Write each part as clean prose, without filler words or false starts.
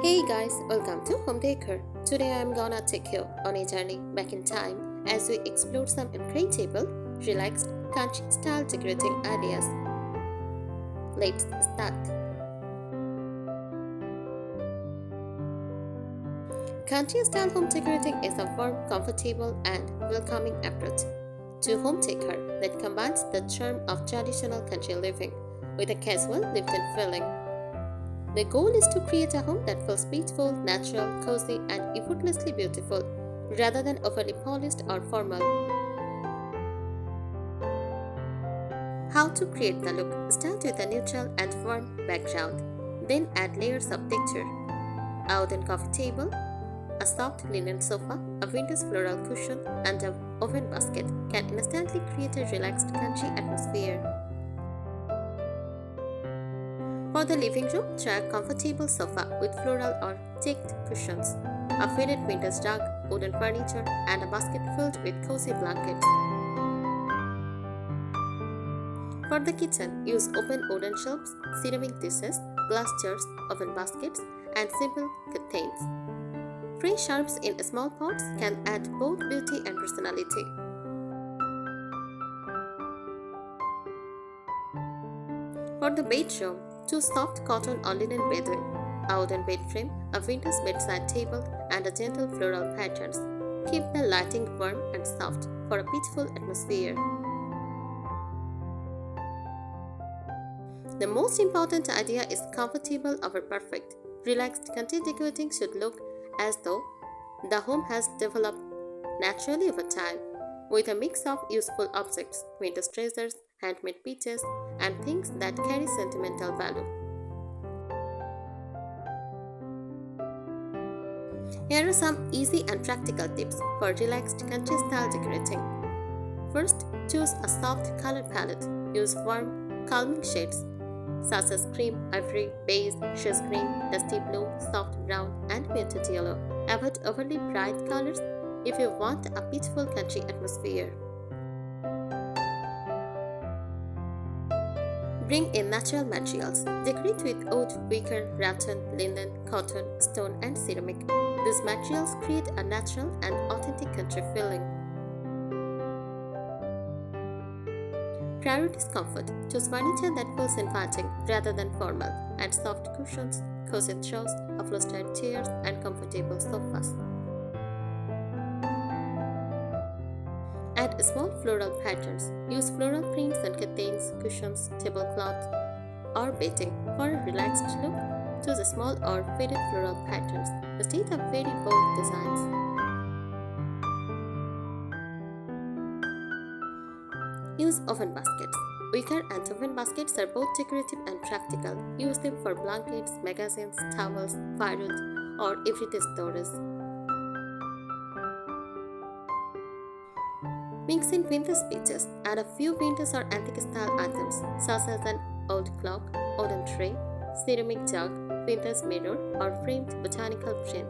Hey guys, welcome to Home Decor. Today I'm gonna take you on a journey back in time as we explore some incredible, relaxed, country style decorating ideas. Let's start. Country style home decorating is a warm, comfortable, and welcoming approach to home decor that combines the charm of traditional country living with a casual lived-in feeling. The goal is to create a home that feels peaceful, natural, cozy, and effortlessly beautiful rather than overly polished or formal. How to create the look? Start with a neutral and warm background, then add layers of texture. A wooden coffee table, a soft linen sofa, a vintage floral cushion, and an oven basket can instantly create a relaxed country atmosphere. For the living room, try a comfortable sofa with floral or checked cushions, a faded vintage rug, wooden furniture, and a basket filled with cozy blankets. For the kitchen, use open wooden shelves, ceramic dishes, glass jars, oven baskets, and simple curtains. Fresh herbs in small pots can add both beauty and personality. For the bedroom, choose soft cotton or linen bedding, a wooden bed frame, a vintage bedside table, and a gentle floral patterns. Keep the lighting warm and soft for a peaceful atmosphere. The most important idea is comfortable over perfect. Relaxed country decorating should look as though the home has developed naturally over time, with a mix of useful objects, vintage treasures, handmade pieces, and things that carry sentimental value. Here are some easy and practical tips for relaxed country style decorating. First, choose a soft color palette. Use warm, calming shades such as cream, ivory, beige, shush green, dusty blue, soft brown, and muted yellow. Avoid overly bright colors if you want a peaceful country atmosphere. Bring in natural materials. Decorate with wood, wicker, rattan, linen, cotton, stone, and ceramic. These materials create a natural and authentic country feeling. Prioritize comfort. Choose furniture that feels inviting rather than formal. Add soft cushions, cozy throws, upholstered chairs, and comfortable sofas. Add small floral patterns. Use floral prints and curtains, cushions, tablecloths, or bedding. For a relaxed look, choose small or faded floral patterns instead of very bold designs. Use oven baskets. Wicker and oven baskets are both decorative and practical. Use them for blankets, magazines, towels, firewood, or everyday storage. Mix in vintage pieces. Add a few vintage or antique style items such as an old clock, wooden tray, ceramic jug, vintage mirror, or framed botanical print.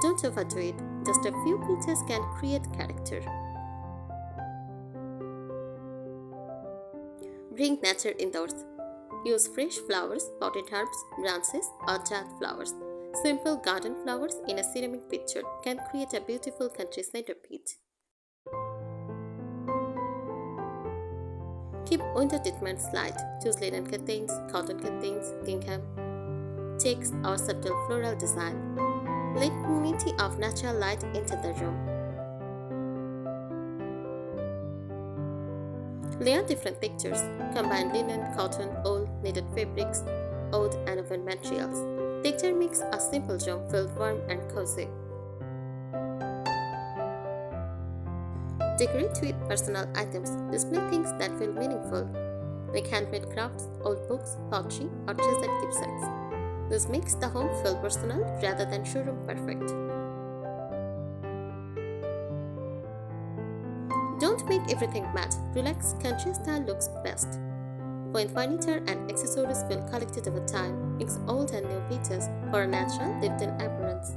Don't overdo it, just a few pieces can create character. Bring nature indoors. Use fresh flowers, potted herbs, branches, or jarred flowers. Simple garden flowers in a ceramic pitcher can create a beautiful country centerpiece. Keep window treatments light. Choose linen curtains, cotton curtains, gingham, checks, or subtle floral design. Let plenty of natural light into the room. Layer different textures. Combine linen, cotton, wool, knitted fabrics, wood, and oven materials. Texture makes a simple room feel warm and cozy. Decorate with personal items. Display things that feel meaningful, like handmade crafts, old books, pottery, or treasured keepsakes. This makes the home feel personal rather than showroom perfect. Don't make everything match. Relaxed country style looks best when furniture and accessories feel collected over time. Mix old and new pieces for a natural lived-in appearance.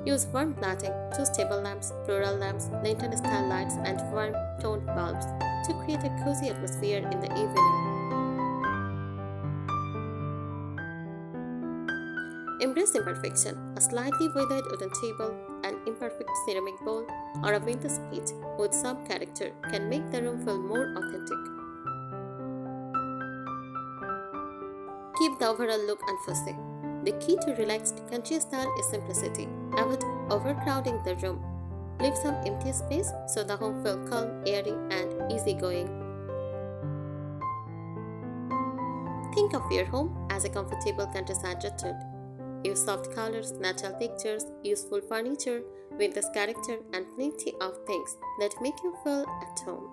Use warm lighting. Choose table lamps, floral lamps, lantern-style lights, and warm toned bulbs to create a cozy atmosphere in the evening. Embrace imperfection. A slightly weathered wooden table, an imperfect ceramic bowl, or a vintage plate with some character can make the room feel more authentic. Keep the overall look unfussy. The key to relaxed country style is simplicity. Avoid overcrowding the room. Leave some empty space so the home feels calm, airy, and easygoing. Think of your home as a comfortable countryside retreat. Use soft colors, natural textures, useful furniture, vintage character, and plenty of things that make you feel at home.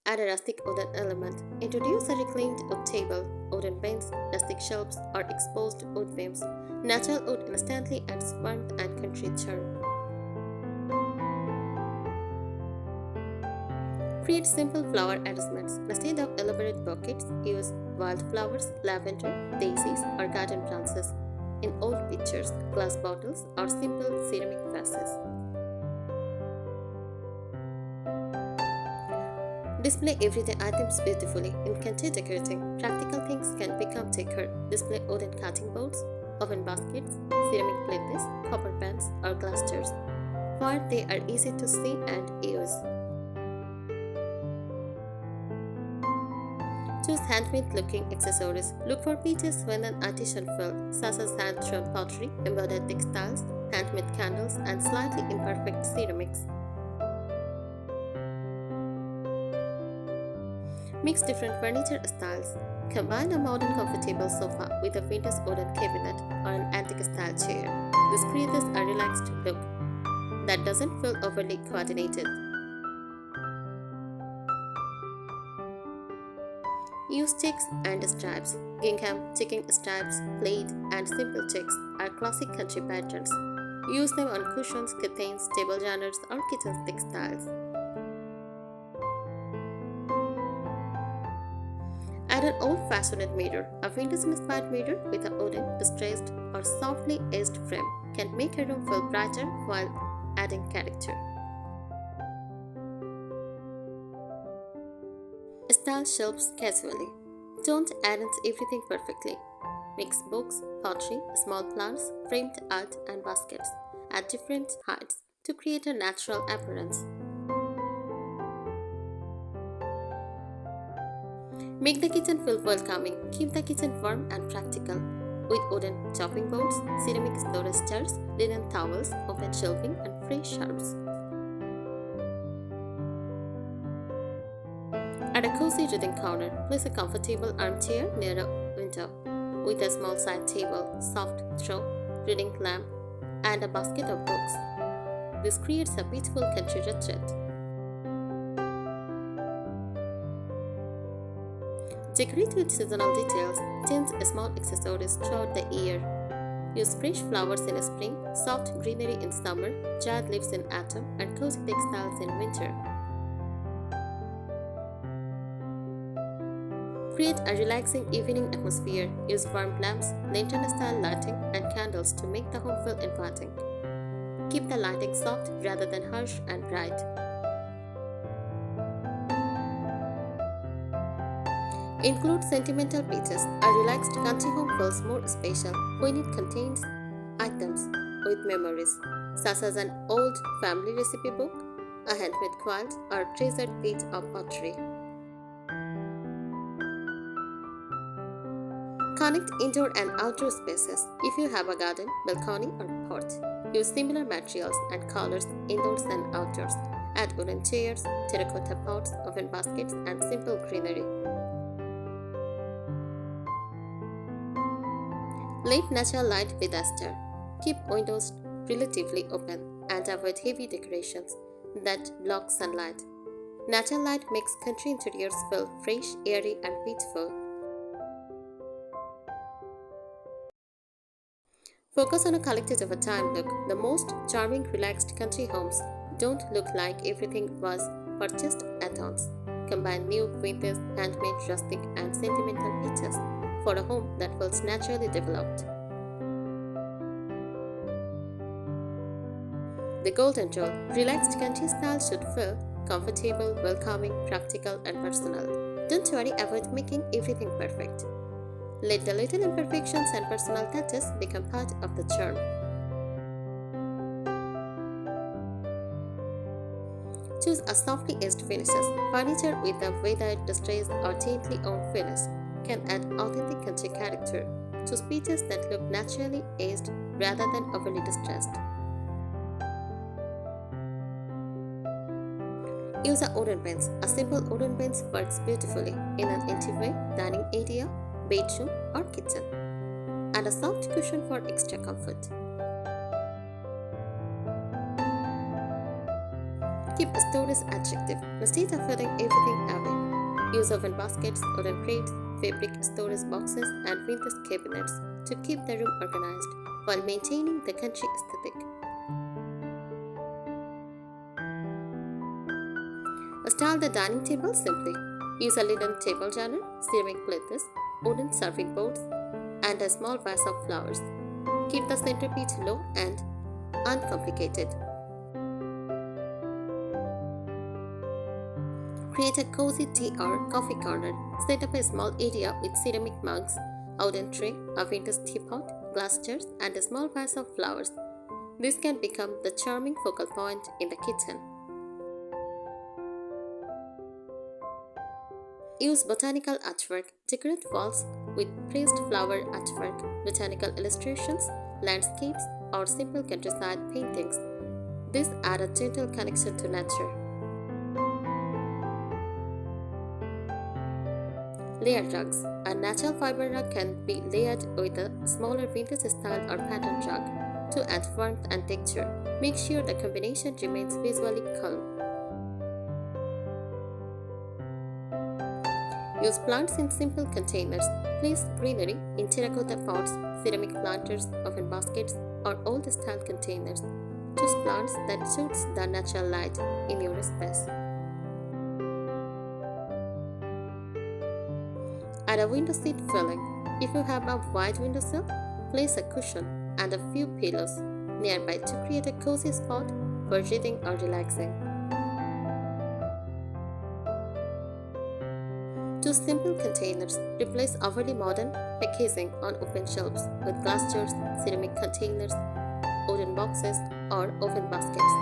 Add a rustic wooden element. Introduce a reclaimed wood table, wooden bench, rustic shelves, or exposed wood beams. Natural wood instantly adds warmth and country charm. Create simple flower arrangements. Instead of elaborate bouquets, use wildflowers, lavender, daisies, or garden branches in old pitchers, glass bottles, or simple ceramic vases. Display everyday items beautifully. In country decorating, practical things can become decor. Display wooden cutting boards, oven baskets, ceramic plates, copper pans, or glass jars, for they are easy to see and use. Choose handmade looking accessories. Look for pieces with an artisan feel, such as hand-thrown pottery, embroidered textiles, handmade candles, and slightly imperfect ceramics. Mix different furniture styles. Combine a modern comfortable sofa with a vintage wooden cabinet or an antique style chair. This creates a relaxed look that doesn't feel overly coordinated. Use checks and stripes. Gingham, checking stripes, plaid, and simple checks are classic country patterns. Use them on cushions, curtains, table runners, or kitchen textiles. Add an old-fashioned mirror. A vintage-inspired mirror with a wooden, distressed, or softly edged frame can make a room feel brighter while adding character. Style shelves casually. Don't arrange everything perfectly. Mix books, pottery, small plants, framed art, and baskets at different heights to create a natural appearance. Make the kitchen feel welcoming. Keep the kitchen warm and practical with wooden chopping boards, ceramic storage jars, linen towels, open shelving, and fresh herbs. At a cozy reading corner, place a comfortable armchair near a window with a small side table, soft throw, reading lamp, and a basket of books. This creates a peaceful country retreat. Decorate with seasonal details. Change small accessories throughout the year. Use fresh flowers in spring, soft greenery in summer, dried leaves in autumn, and cozy textiles in winter. Create a relaxing evening atmosphere. Use warm lamps, lantern-style lighting, and candles to make the home feel inviting. Keep the lighting soft rather than harsh and bright. Include sentimental pieces. A relaxed country home feels more special when it contains items with memories, such as an old family recipe book, a handmade quilt, or a treasured piece of pottery. Connect indoor and outdoor spaces. If you have a garden, balcony, or porch, use similar materials and colors indoors and outdoors. Add wooden chairs, terracotta pots, oven baskets, and simple greenery. Let natural light be the star. Keep windows relatively open and avoid heavy decorations that block sunlight. Natural light makes country interiors feel fresh, airy, and peaceful. Focus on a collected over time look. The most charming, relaxed country homes don't look like everything was purchased at once. Combine new, vintage, handmade, rustic, and sentimental pieces for a home that feels naturally developed. The golden rule: relaxed country style should feel comfortable, welcoming, practical, and personal. Don't worry about making everything perfect. Let the little imperfections and personal touches become part of the charm. Choose a softly aged finishes. Furniture with a weathered, distressed, or gently owned finish can add authentic country character. Choose pieces that look naturally aged rather than overly distressed. Use a wooden bench. A simple wooden bench works beautifully in an entryway, dining area, bedroom, or kitchen. And a soft cushion for extra comfort. Keep storage attractive. Instead of throwing everything away, use oven baskets, wooden crates, fabric storage boxes, and vintage cabinets to keep the room organized while maintaining the country aesthetic. Style the dining table simply. Use a linen table runner, ceramic plates, wooden serving bowls, and a small vase of flowers. Keep the centerpiece low and uncomplicated. Create a cozy tea or coffee corner. Set up a small area with ceramic mugs, a wooden tray, a vintage teapot, glass jars, and a small vase of flowers. This can become the charming focal point in the kitchen. Use botanical artwork. Decorate walls with pressed flower artwork, botanical illustrations, landscapes, or simple countryside paintings. These add a gentle connection to nature. Layered rugs. A natural fiber rug can be layered with a smaller vintage style or pattern rug to add warmth and texture. Make sure the combination remains visually calm. Use plants in simple containers. Place greenery in terracotta pots, ceramic planters, oven baskets, or old-style containers. Choose plants that suits the natural light in your space. Add a window seat filling. If you have a wide windowsill, place a cushion and a few pillows nearby to create a cozy spot for reading or relaxing. Choose simple containers. Replace overly modern packaging on open shelves with glass jars, ceramic containers, wooden boxes, or oven baskets.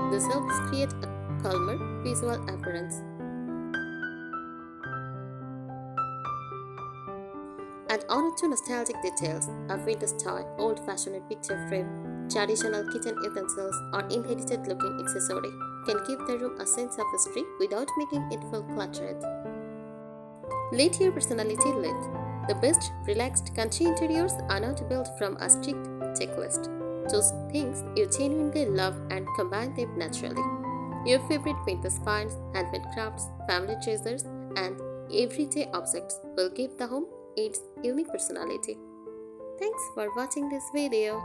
This helps create a calmer visual appearance. Add honor to nostalgic details. A vintage toy, old-fashioned picture frame, traditional kitchen utensils, or inherited-looking accessory can give the room a sense of history without making it feel cluttered. Let your personality lead. The best relaxed country interiors are not built from a strict checklist. Choose things you genuinely love and combine them naturally. Your favorite vintage finds, handmade crafts, family treasures, and everyday objects will give the home its unique personality. Thanks for watching this video.